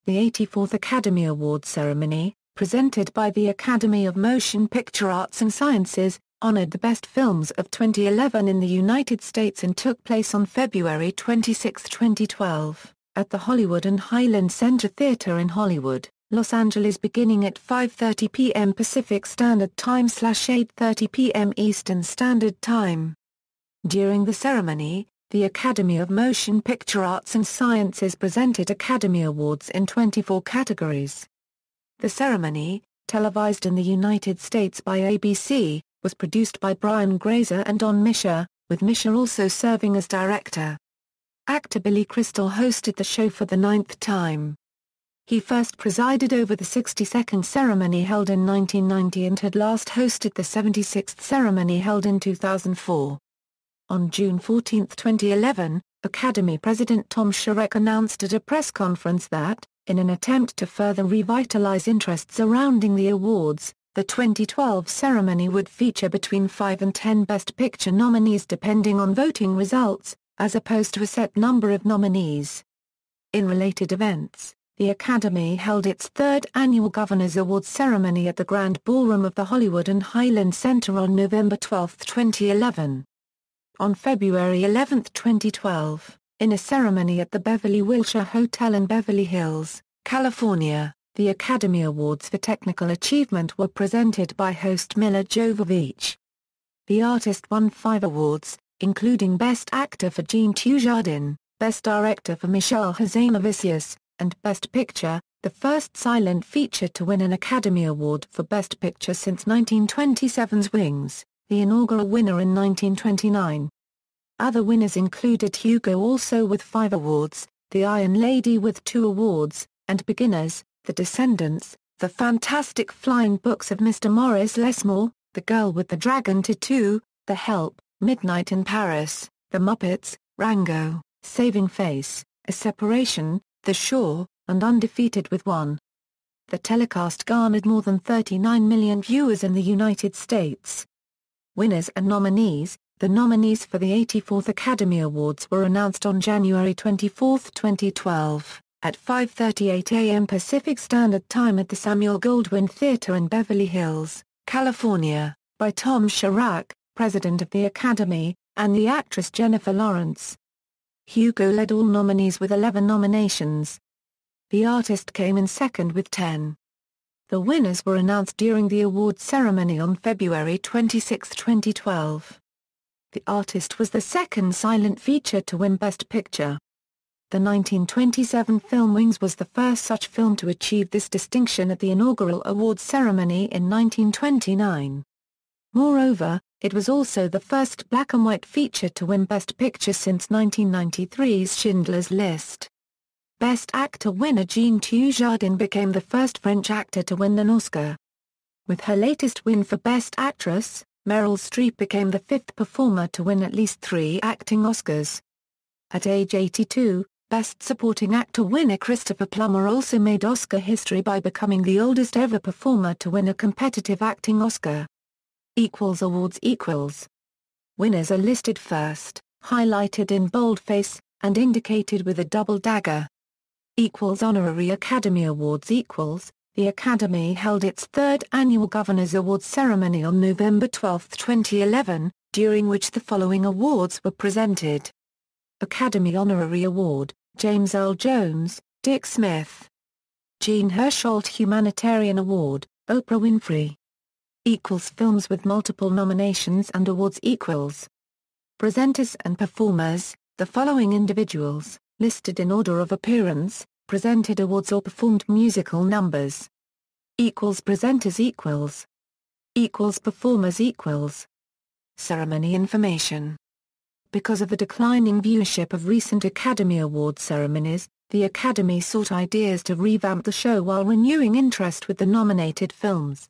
the 84th Academy Awards ceremony, presented by the Academy of Motion Picture Arts and Sciences, honored the best films of 2011 in the United States and took place on February 26, 2012, at the Hollywood and Highland Center Theater in Hollywood, Los Angeles, beginning at 5:30 p.m. Pacific Standard Time / 8:30 p.m. Eastern Standard Time. During the ceremony, the Academy of Motion Picture Arts and Sciences presented Academy Awards in 24 categories. The ceremony, televised in the United States by ABC, was produced by Brian Grazer and Don Mischer, with Mischer also serving as director. Actor Billy Crystal hosted the show for the 9th time. He first presided over the 62nd ceremony held in 1990 and had last hosted the 76th ceremony held in 2004. On June 14, 2011, Academy President Tom Sherak announced at a press conference that, in an attempt to further revitalize interest surrounding the awards, the 2012 ceremony would feature between 5 and 10 Best Picture nominees depending on voting results, as opposed to a set number of nominees. In related events, the Academy held its third annual Governor's Awards ceremony at the Grand Ballroom of the Hollywood and Highland Center on November 12, 2011. On February 11, 2012, in a ceremony at the Beverly Wilshire Hotel in Beverly Hills, California, the Academy Awards for Technical Achievement were presented by host Milla Jovovich. The artist won 5 awards, including Best Actor for Jean Dujardin, Best Director for Michel Hazanavicius, and Best Picture, the first silent feature to win an Academy Award for Best Picture since 1927's Wings, the inaugural winner in 1929. Other winners included Hugo, also with 5 awards, The Iron Lady with 2 awards, and Beginners, The Descendants, The Fantastic Flying Books of Mr. Maurice Lesmore, The Girl with the Dragon Tattoo, The Help, Midnight in Paris, The Muppets, Rango, Saving Face, A Separation, The Shore, and Undefeated with 1. The telecast garnered more than 39 million viewers in the United States. Winners and nominees. The nominees for the 84th Academy Awards were announced on January 24, 2012, at 5:38 a.m. Pacific Standard Time at the Samuel Goldwyn Theater in Beverly Hills, California, by Tom Sherak, President of the Academy, and the actress Jennifer Lawrence. Hugo led all nominees with 11 nominations. The artist came in second with 10. The winners were announced during the awards ceremony on February 26, 2012. The artist was the second silent feature to win Best Picture. The 1927 film Wings was the first such film to achieve this distinction at the inaugural awards ceremony in 1929. Moreover, it was also the first black-and-white feature to win Best Picture since 1993's Schindler's List. Best Actor winner Jean Dujardin became the first French actor to win an Oscar. With her latest win for Best Actress, Meryl Streep became the 5th performer to win at least 3 acting Oscars. At age 82, Best Supporting Actor winner Christopher Plummer also made Oscar history by becoming the oldest ever performer to win a competitive acting Oscar. Awards. Winners are listed first, highlighted in boldface, and indicated with a double dagger. Honorary Academy Awards. The Academy held its third annual Governor's Awards ceremony on November 12, 2011, during which the following awards were presented. Academy Honorary Award, James Earl Jones, Dick Smith. Jean Hersholt Humanitarian Award, Oprah Winfrey. Films with multiple nominations and awards. Presenters and performers, the following individuals, listed in order of appearance, presented awards or performed musical numbers. Presenters. Performers. Ceremony information. Because of the declining viewership of recent Academy Award ceremonies, the Academy sought ideas to revamp the show while renewing interest with the nominated films.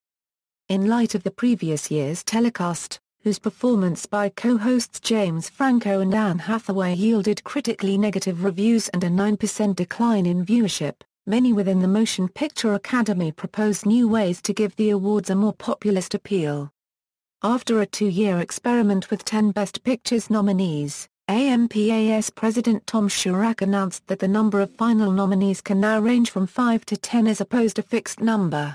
In light of the previous year's telecast, whose performance by co-hosts James Franco and Anne Hathaway yielded critically negative reviews and a 9% decline in viewership, many within the Motion Picture Academy proposed new ways to give the awards a more populist appeal. After a 2-year experiment with 10 Best Pictures nominees, AMPA's President Tom Sherak announced that the number of final nominees can now range from 5 to 10 as opposed to a fixed number.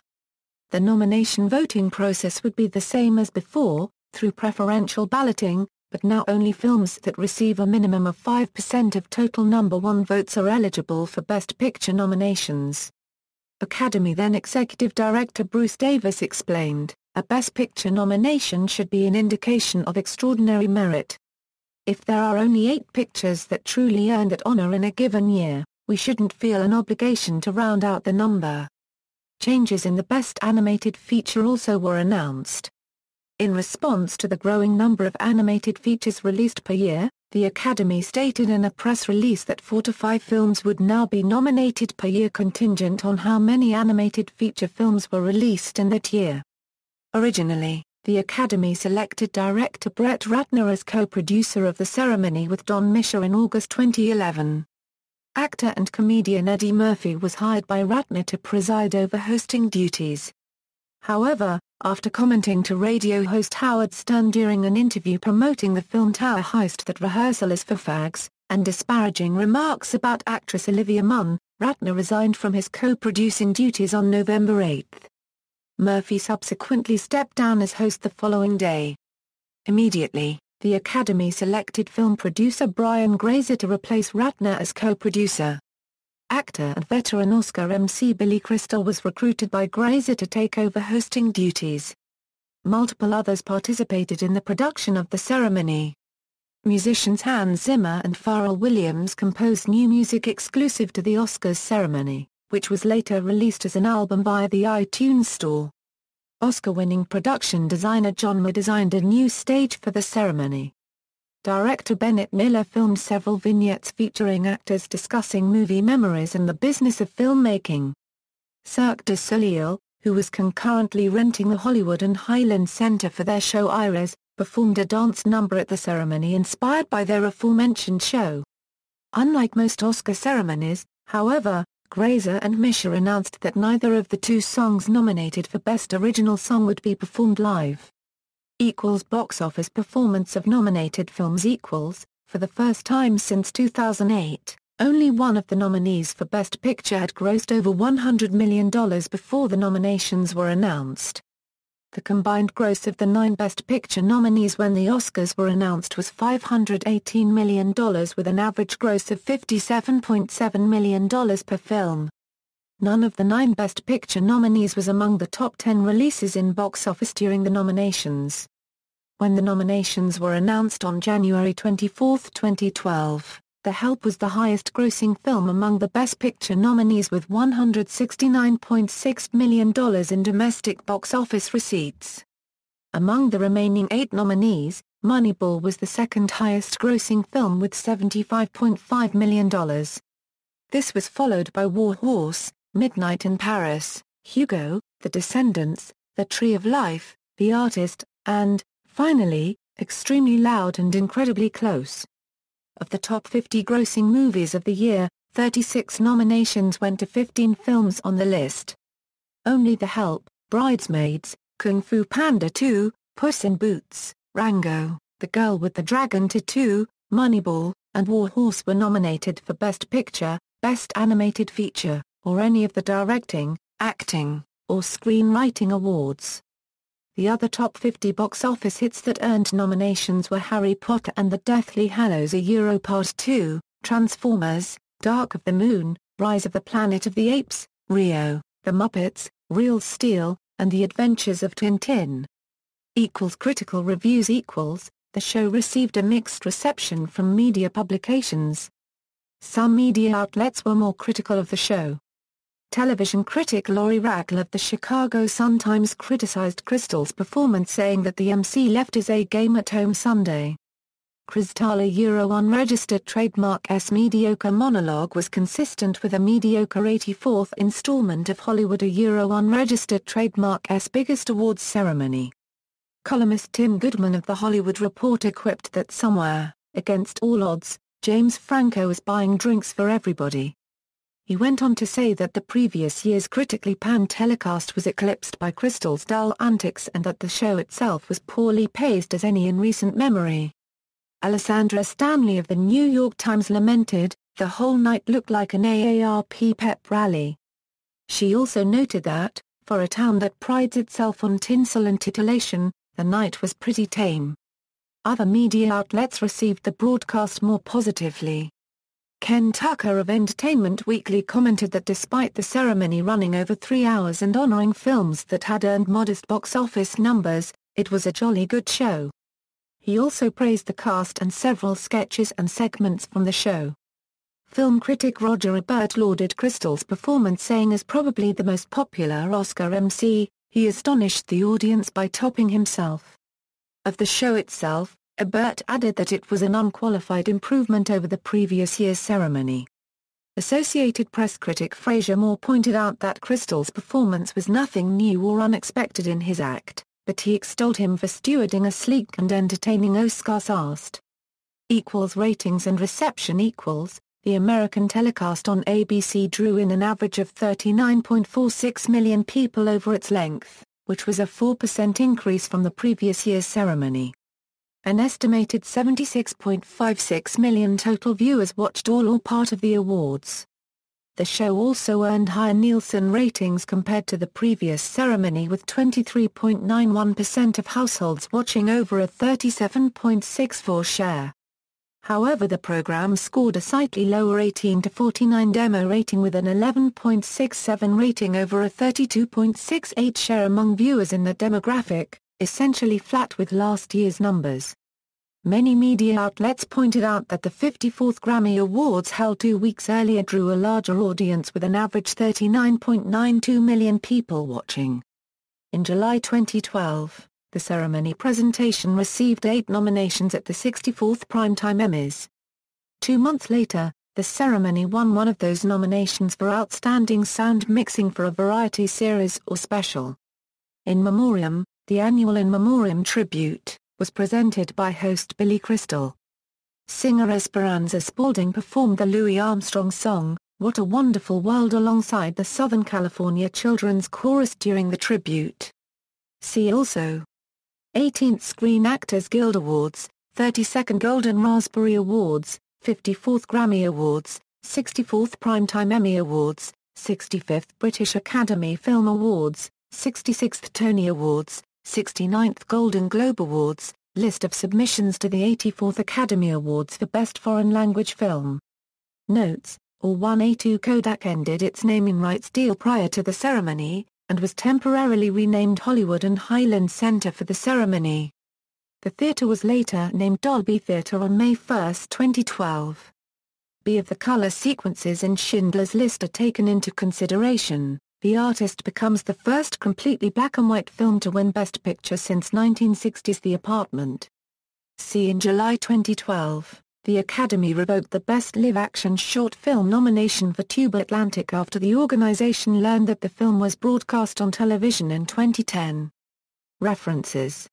The nomination voting process would be the same as before, through preferential balloting, but now only films that receive a minimum of 5% of total number one votes are eligible for Best Picture nominations. Academy then Executive Director Bruce Davis explained, "A Best Picture nomination should be an indication of extraordinary merit. If there are only 8 pictures that truly earned that honor in a given year, we shouldn't feel an obligation to round out the number." Changes in the Best Animated Feature also were announced. In response to the growing number of animated features released per year, the Academy stated in a press release that 4 to 5 films would now be nominated per year contingent on how many animated feature films were released in that year. Originally, the Academy selected director Brett Ratner as co-producer of the ceremony with Don Mischer in August 2011. Actor and comedian Eddie Murphy was hired by Ratner to preside over hosting duties. However, after commenting to radio host Howard Stern during an interview promoting the film Tower Heist that rehearsal is for fags, and disparaging remarks about actress Olivia Munn, Ratner resigned from his co-producing duties on November 8. Murphy subsequently stepped down as host the following day. Immediately, the Academy selected film producer Brian Grazer to replace Ratner as co-producer. Actor and veteran Oscar MC Billy Crystal was recruited by Grazer to take over hosting duties. Multiple others participated in the production of the ceremony. Musicians Hans Zimmer and Pharrell Williams composed new music exclusive to the Oscars ceremony, which was later released as an album via the iTunes Store. Oscar-winning production designer John Moore designed a new stage for the ceremony. Director Bennett Miller filmed several vignettes featuring actors discussing movie memories and the business of filmmaking. Cirque du Soleil, who was concurrently renting the Hollywood and Highland Center for their show Iris, performed a dance number at the ceremony inspired by their aforementioned show. Unlike most Oscar ceremonies, however, Grazer and Mischer announced that neither of the 2 songs nominated for Best Original Song would be performed live. Box office performance of nominated films for the first time since 2008, only one of the nominees for Best Picture had grossed over $100 million before the nominations were announced. The combined gross of the 9 Best Picture nominees when the Oscars were announced was $518 million with an average gross of $57.7 million per film. None of the 9 Best Picture nominees was among the top 10 releases in box office during the nominations. When the nominations were announced on January 24, 2012, The Help was the highest-grossing film among the Best Picture nominees with $169.6 million in domestic box office receipts. Among the remaining 8 nominees, Moneyball was the second highest-grossing film with $75.5 million. This was followed by War Horse, Midnight in Paris, Hugo, The Descendants, The Tree of Life, The Artist, and, finally, Extremely Loud and Incredibly Close. Of the top 50 grossing movies of the year, 36 nominations went to 15 films on the list. Only The Help, Bridesmaids, Kung Fu Panda 2, Puss in Boots, Rango, The Girl with the Dragon Tattoo, Moneyball, and War Horse were nominated for Best Picture, Best Animated Feature, or any of the directing, acting, or screenwriting awards. The other top 50 box office hits that earned nominations were Harry Potter and the Deathly Hallows Part 2, Transformers, Dark of the Moon, Rise of the Planet of the Apes, Rio, The Muppets, Real Steel, and The Adventures of Tintin. Critical reviews. The show received a mixed reception from media publications. Some media outlets were more critical of the show. Television critic Lori Rackle of the Chicago Sun-Times criticized Crystal's performance, saying that the MC left his A game at home Sunday. Crystal unregistered trademark's mediocre monologue was consistent with a mediocre 84th installment of Hollywood unregistered trademark's biggest awards ceremony. Columnist Tim Goodman of The Hollywood Reporter quipped that somewhere, against all odds, James Franco is buying drinks for everybody. He went on to say that the previous year's critically panned telecast was eclipsed by Crystal's dull antics and that the show itself was poorly paced as any in recent memory. Alessandra Stanley of the New York Times lamented, "The whole night looked like an AARP pep rally." She also noted that, for a town that prides itself on tinsel and titillation, the night was pretty tame. Other media outlets received the broadcast more positively. Ken Tucker of Entertainment Weekly commented that despite the ceremony running over 3 hours and honoring films that had earned modest box office numbers, it was a jolly good show. He also praised the cast and several sketches and segments from the show. Film critic Roger Ebert lauded Crystal's performance, saying as probably the most popular Oscar MC, he astonished the audience by topping himself. Of the show itself, Ebert added that it was an unqualified improvement over the previous year's ceremony. Associated Press critic Fraser Moore pointed out that Crystal's performance was nothing new or unexpected in his act, but he extolled him for stewarding a sleek and entertaining Oscars-asked. Ratings and reception. The American telecast on ABC drew in an average of 39.46 million people over its length, which was a 4% increase from the previous year's ceremony. An estimated 76.56 million total viewers watched all or part of the awards. The show also earned higher Nielsen ratings compared to the previous ceremony, with 23.91% of households watching over a 37.64 share. However, the program scored a slightly lower 18-49 demo rating with an 11.67 rating over a 32.68 share among viewers in the demographic, essentially flat with last year's numbers. Many media outlets pointed out that the 54th Grammy Awards held 2 weeks earlier drew a larger audience with an average 39.92 million people watching. In July 2012, the ceremony presentation received 8 nominations at the 64th Primetime Emmys. 2 months later, the ceremony won one of those nominations for Outstanding Sound Mixing for a Variety Series or Special. In Memoriam, the annual In Memoriam tribute, was presented by host Billy Crystal. Singer Esperanza Spalding performed the Louis Armstrong song, "What a Wonderful World" alongside the Southern California Children's Chorus during the tribute. See also: 18th Screen Actors Guild Awards, 32nd Golden Raspberry Awards, 54th Grammy Awards, 64th Primetime Emmy Awards, 65th British Academy Film Awards, 66th Tony Awards, 69th Golden Globe Awards, list of submissions to the 84th Academy Awards for Best Foreign Language Film. Notes: All 1A2 Kodak ended its naming rights deal prior to the ceremony, and was temporarily renamed Hollywood and Highland Center for the ceremony. The theater was later named Dolby Theater on May 1, 2012. B of the color sequences in Schindler's List are taken into consideration. The artist becomes the first completely black-and-white film to win Best Picture since 1960's The Apartment. C. In July 2012, the Academy revoked the Best Live-Action Short Film nomination for Tube Atlantic after the organization learned that the film was broadcast on television in 2010. References.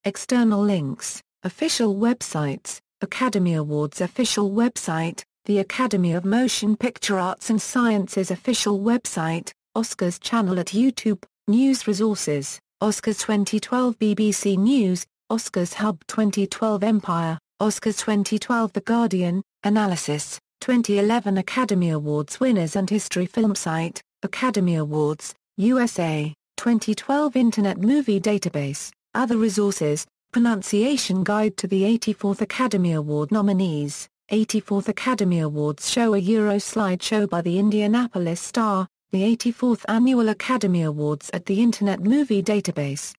External links, official websites, Academy Awards official website, the Academy of Motion Picture Arts and Sciences official website, Oscars channel at YouTube, news resources, Oscars 2012 BBC News, Oscars Hub 2012 Empire, Oscars 2012 The Guardian, Analysis, 2011 Academy Awards winners and history film site, Academy Awards, USA, 2012 Internet Movie Database, other resources, pronunciation guide to the 84th Academy Award nominees, 84th Academy Awards show a Euro slideshow by the Indianapolis Star, the 84th Annual Academy Awards at the Internet Movie Database.